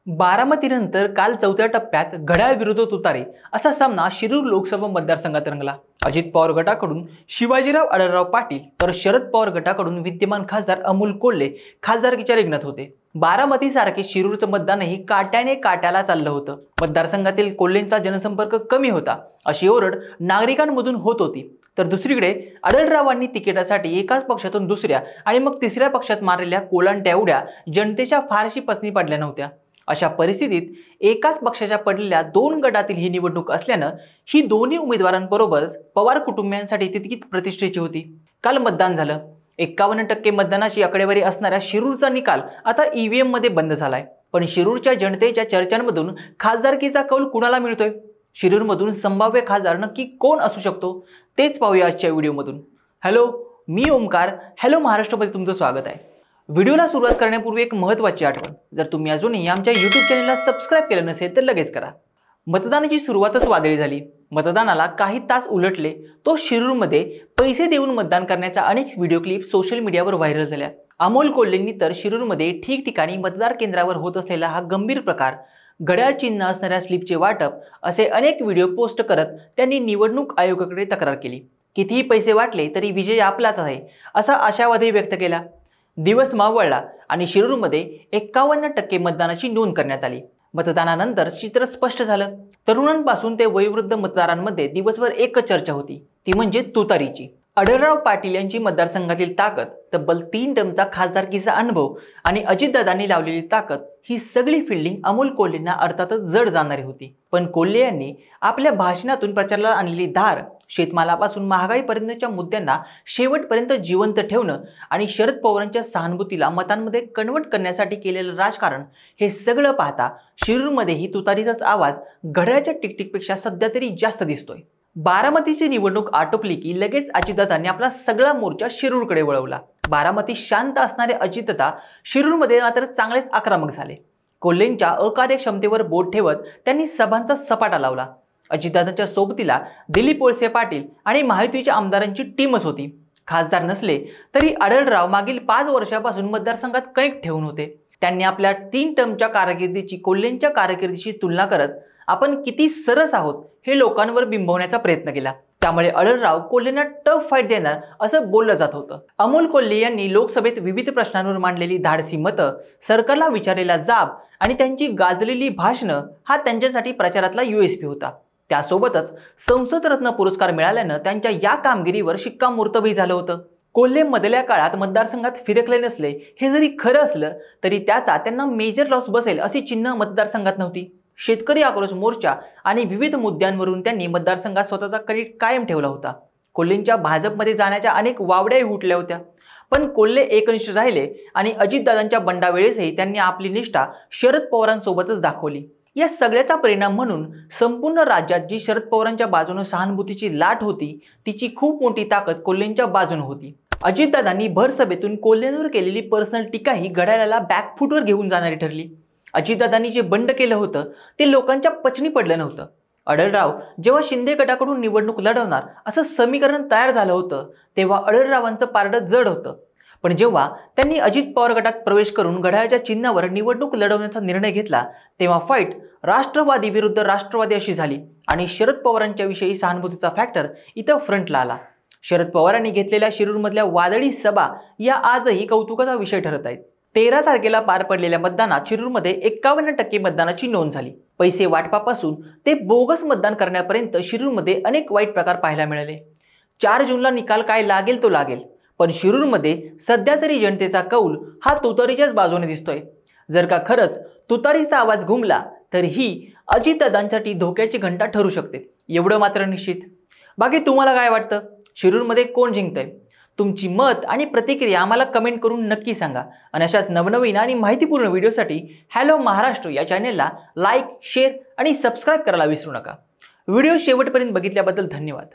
बारामतीनंतर काल चौथ्या टप्प्यात घड्याळ विरुद्ध तुतारी असा सामना शिरूर लोकसभा मतदारसंघात रंगला। अजित पवार गटाकडून शिवाजीराव आढळराव पाटील तर शरद पवार गटाकडून विद्यमान खासदार अमोल कोल्हे खासदारकीच्या रिंगणात होते। बारामती सारखे शिरूरचं मतदानही काट्याने काट्याला चाललं होतं। मतदारसंघातील कोल्हेंचा जनसंपर्क कमी होता अशी ओरड नागरिकांमधून होत होती, तर दुसरीकडे आढळरावांनी तिकिटासाठी एकाच पक्षातून दुसऱ्या आणि मग तिसऱ्या पक्षात मारलेल्या कोलांट्या एवढ्या जनतेच्या फारशी पसंती पडल्या नव्हत्या। अशा परिस्थितीत एकाच पक्षाच्या पडलेल्या दोन गटातील ही निवडणूक असल्यानं ही दोन्ही उमेदवारांबरोबरच पवार कुटुंबियांसाठी तितकीच प्रतिष्ठेची होती। काल मतदान झालं। 51% मतदानाची आकडेवारी असणाऱ्या शिरूरचा निकाल आता ईव्हीएम मध्ये बंद झालाय। पण शिरूरच्या जनतेच्या चर्चांमधून खासदारकीचा कौल कुणाला मिळतोय? शिरूरमधून संभाव्य खासदार नक्की कोण असू शकतो तेच पाहूया आजच्या व्हिडिओमधून। हॅलो, मी ओमकार, हॅलो महाराष्ट्रमध्ये तुमचं स्वागत आहे। व्हिडिओला सुरुवात करण्यापूर्वी एक महत्त्वाची आठवण, जर तुम्ही अजूनही आमच्या यूट्यूब चॅनलला सबस्क्राइब केलं नसेल तर लगेच करा। मतदानाची सुरुवातच वादळी झाली। मतदानाला काही तास उलटले तो शिरूरमध्ये पैसे देऊन मतदान करण्याच्या अनेक व्हिडिओ क्लिप सोशल मीडियावर व्हायरल झाल्या। अमोल कोल्हेंनी तर शिरूरमध्ये ठिकठिकाणी मतदार केंद्रावर होत असलेला हा गंभीर प्रकार, घड्याळ चिन्ह असणाऱ्या स्लिपचे वाटप असे अनेक व्हिडिओ पोस्ट करत त्यांनी निवडणूक आयोगाकडे तक्रार केली। कितीही पैसे वाटले तरी विजय आपलाच आहे असा आशावादही व्यक्त केला। दिवस मावळला आणि शिरूरमध्ये 51% मतदानाची नोंद करण्यात आली। मतदानानंतर चित्र स्पष्ट झालं। तरुणांपासून ते वयोवृद्ध मतदारांमध्ये दिवसभर एकच चर्चा होती, ती म्हणजे तुतारीची। आढळराव पाटील यांची मतदारसंघातील ताकद, तब्बल 3 टर्मचा खासदारकीचा अनुभव आणि अजितदादांनी लावलेली ताकद, ही सगळी फिल्डिंग अमोल कोल्हेंना अर्थातच जड जाणारी होती। पण कोल्हे यांनी आपल्या भाषणातून प्रचाराला आणलेली धार, शेतमालापासून महागाईपर्यंतच्या मुद्द्यांना शेवटपर्यंत जिवंत ठेवणं आणि शरद पवारांच्या सहानुभूतीला मतांमध्ये कन्वर्ट करण्यासाठी केलेलं राजकारण, हे सगळं पाहता शिरूरमध्येही तुतारीचाच आवाज घड्याळाच्या टिकटिकपेक्षा सध्या तरी जास्त दिसतोय। बारामतीची निवडणूक आटोपली की लगेच अजितदादांनी आपला सगळा मोर्चा शिरूरकडे वळवला। बारामती शांत असणारे अजितदादा शिरूरमध्ये मात्र चांगलेच आक्रमक झाले। कोल्हेंच्या अकार्यक्षमतेवर बोट ठेवत त्यांनी सभांचा सपाटा लावला। अजितदादांच्या सोबतीला दिलीप वळसे पाटील आणि महायुतीच्या आमदारांची टीमच होती। खासदार नसले तरी आढळराव मागील 5 वर्षापासून मतदारसंघात कनेक्ट ठेवून होते। त्यांनी आपल्या 3 टर्मच्या कारकिर्दीची कोल्हेंच्या कारकिर्दीशी तुलना करत आपण किती सरस आहोत हे लोकांवर बिंबवण्याचा प्रयत्न केला। त्यामुळे आढळराव कोल्हेंना टफ फाईट देणार असं बोललं जात होतं। अमोल कोल्हे यांनी लोकसभेत विविध प्रश्नांवर मांडलेली धाडसी मतं, सरकारला विचारलेला जाब आणि त्यांची गाजलेली भाषणं हा त्यांच्यासाठी प्रचारातला USP होता। त्यासोबतच संसद रत्न पुरस्कार मिळाल्यानं त्यांच्या या कामगिरीवर शिक्कामोर्तबही झालं होतं। कोल्हे मधल्या काळात मतदारसंघात फिरकले नसले हे जरी खरं असलं तरी त्याचा त्यांना मेजर लॉस बसेल अशी चिन्ह मतदारसंघात नव्हती। शेतकरी आक्रोश मोर्चा आणि विविध मुद्द्यांवरून त्यांनी मतदारसंघात स्वतःचा क्रेडिट कायम ठेवला होता। कोल्हेंच्या भाजपमध्ये जाण्याच्या अनेक वावड्याही उठल्या होत्या, पण कोल्हे एकनिष्ठ राहिले आणि अजितदादांच्या बंडावेळेसही त्यांनी आपली निष्ठा शरद पवारांसोबतच दाखवली। या सगळ्याचा परिणाम म्हणून संपूर्ण राज्यात जी शरद पवारांच्या बाजूने सहानुभूतीची लाट होती, तिची खूप मोठी ताकद कोल्हेंच्या बाजूने होती। अजितदादांनी भर सभेतून कोल्हेंवर केलेली पर्सनल टीका ही घड्याळाला बॅकफूटवर घेऊन जाणारी ठरली। अजितदादांनी जे बंड केलं होतं ते लोकांच्या पचनी पडलं नव्हतं। आढळराव जेव्हा शिंदे गटाकडून निवडणूक लढवणार असं समीकरण तयार झालं होतं तेव्हा आढळरावांचं पारडं जड होतं। पण जेव्हा त्यांनी अजित पवार गटात प्रवेश करून घड्याळाच्या चिन्हावर निवडणूक लढवण्याचा निर्णय घेतला तेव्हा फाईट राष्ट्रवादी विरुद्ध राष्ट्रवादी अशी झाली आणि शरद पवारांच्या विषयी सहानुभूतीचा फॅक्टर इथं फ्रंटला आला। शरद पवारांनी घेतलेल्या शिरूरमधल्या वादळी सभा या आजही कौतुकाचा विषय ठरत आहेत। 13 तारखेला पार पडलेल्या मतदानात शिरूरमध्ये 51% मतदानाची नोंद झाली। पैसे वाटपापासून ते बोगस मतदान करण्यापर्यंत शिरूरमध्ये अनेक वाईट प्रकार पाहायला मिळाले। 4 जूनला निकाल काय लागेल तो लागेल, पण शिरूरमध्ये सध्या तरी जनतेचा कौल हा तुतारीच्याच बाजूने दिसतोय। जर का खरंच तुतारीचा आवाज घुमला तर ही अजितदादांसाठी धोक्याची घंटा ठरू शकते, एवढं मात्र निश्चित। बाकी तुम्हाला काय वाटतं? शिरूरमध्ये कोण जिंकतंय? तुमची मत आणि प्रतिक्रिया आम्हाला कमेंट करून नक्की सांगा आणि अशाच नवनवीन आणि माहितीपूर्ण व्हिडिओसाठी हॅलो महाराष्ट्र या चॅनेलला लाईक, शेअर आणि सबस्क्राईब करायला विसरू नका। व्हिडिओ शेवटपर्यंत बघितल्याबद्दल धन्यवाद।